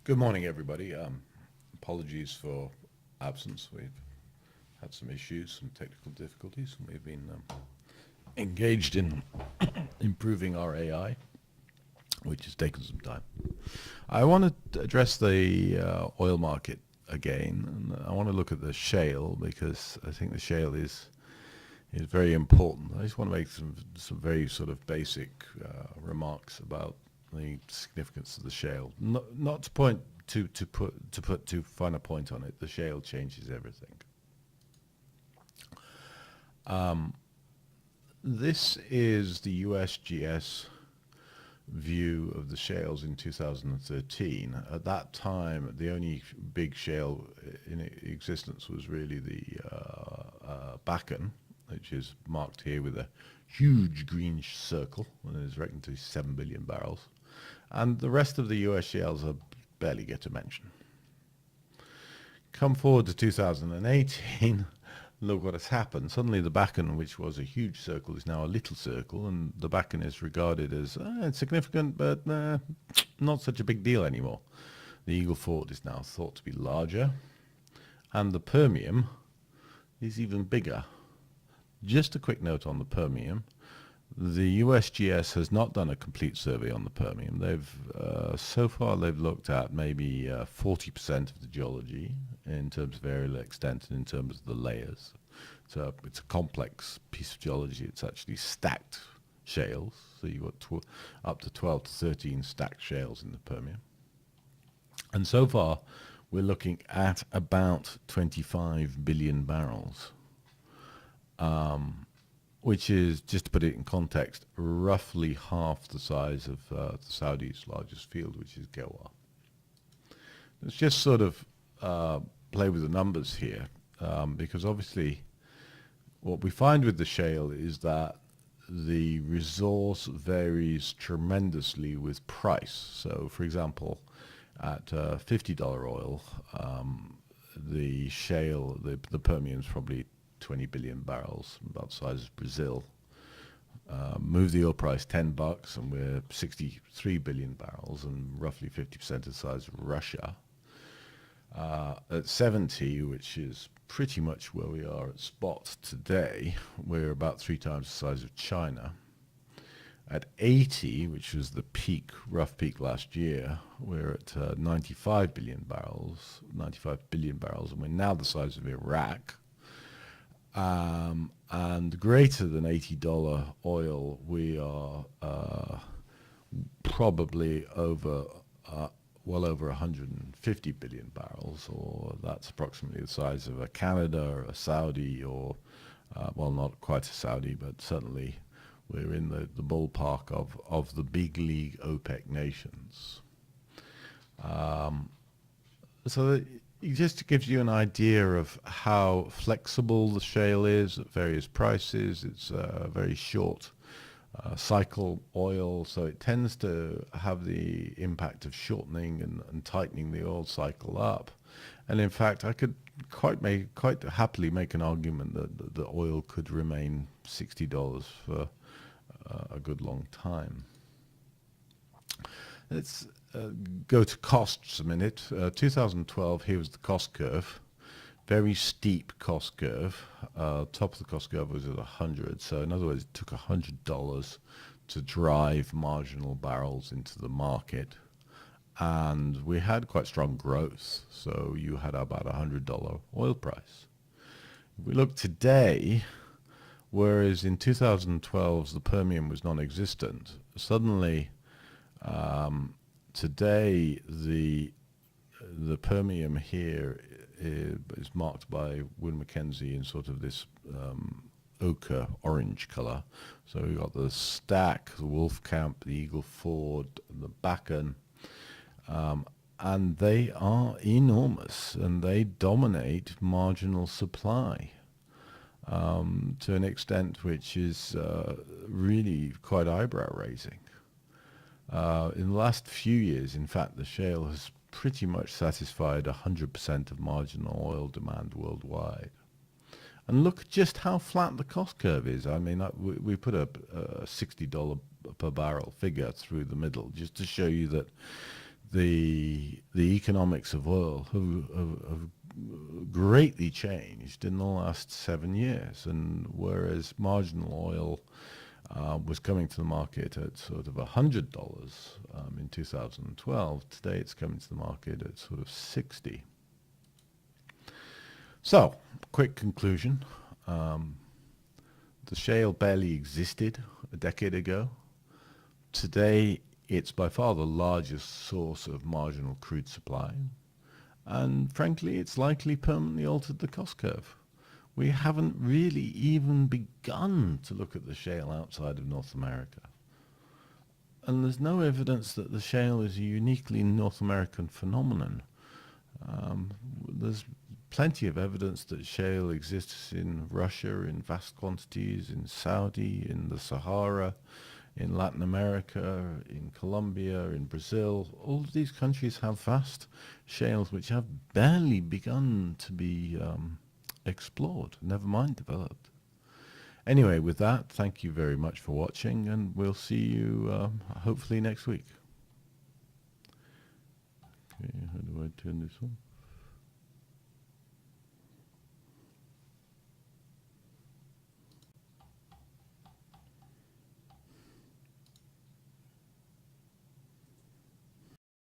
Good morning, everybody. Apologies for absence. We've had some issues, some technical difficulties, and we've been engaged in improving our AI, which has taken some time. I want to address the oil market again, and I want to look at the shale because I think the shale is very important. I just want to make some very sort of basic remarks about the significance of the shale. Not to point to put too fine a point on it. The shale changes everything. This is the USGS view of the shales in 2013. At that time, the only big shale in existence was really the Bakken, which is marked here with a huge green circle, and is reckoned to be 7 billion barrels. And the rest of the US shales barely get a mention. Come forward to 2018, look what has happened. Suddenly the Bakken, which was a huge circle, is now a little circle, and the Bakken is regarded as significant, but not such a big deal anymore. The Eagle Ford is now thought to be larger, and the Permian is even bigger. Just a quick note on the Permian. The USGS has not done a complete survey on the Permian. So far they've looked at maybe 40% of the geology in terms of areal extent and in terms of the layers. So it's a complex piece of geology. It's actually stacked shales. So you've got up to 12 to 13 stacked shales in the Permian. And so far we're looking at about 25 billion barrels. Which is, just to put it in context, roughly half the size of the Saudis' largest field, which is Ghawar. Let's just sort of play with the numbers here, because obviously what we find with the shale is that the resource varies tremendously with price. So, for example, at $50 oil, the shale, the Permian is probably 20 billion barrels, about the size of Brazil. Move the oil price $10 and we're 63 billion barrels and roughly 50% the size of Russia. At 70, which is pretty much where we are at spot today, we're about 3 times the size of China. At 80, which was the peak, rough peak last year, we're at 95 billion barrels, and we're now the size of Iraq. And greater than $80 oil, we are probably well over 150 billion barrels, or that's approximately the size of a Canada or a Saudi, or well, not quite a Saudi, but certainly we're in the ballpark of the big league OPEC nations. So it just gives you an idea of how flexible the shale is at various prices. It's a very short cycle oil, so it tends to have the impact of shortening and tightening the oil cycle up. And in fact, I could quite happily make an argument that the oil could remain $60 for a good long time. Let's go to costs a minute. 2012, here was the cost curve. Very steep cost curve. Top of the cost curve was at 100. So in other words, it took $100 to drive marginal barrels into the market. And we had quite strong growth. So you had about $100 oil price. If we look today, whereas in 2012 the Permian was non-existent, suddenly today the Permian here is marked by Wood Mackenzie in sort of this ochre orange color. So we've got the Stack, the Wolfcamp, the Eagle Ford, the Bakken, and they are enormous and they dominate marginal supply to an extent which is really quite eyebrow raising. In the last few years, in fact, the shale has pretty much satisfied 100% of marginal oil demand worldwide. And look just how flat the cost curve is. I mean, we put a $60 per barrel figure through the middle just to show you that the economics of oil have greatly changed in the last 7 years, and whereas marginal oil was coming to the market at sort of $100 in 2012, today it's coming to the market at sort of 60. So, quick conclusion. The shale barely existed a decade ago. Today, it's by far the largest source of marginal crude supply. And frankly, it's likely permanently altered the cost curve. We haven't really even begun to look at the shale outside of North America. And there's no evidence that the shale is a uniquely North American phenomenon. There's plenty of evidence that shale exists in Russia in vast quantities, in Saudi, in the Sahara, in Latin America, in Colombia, in Brazil. All of these countries have vast shales which have barely begun to be explored, never mind developed. Anyway, with that, thank you very much for watching, and we'll see you hopefully next week. Okay, how do I turn this on?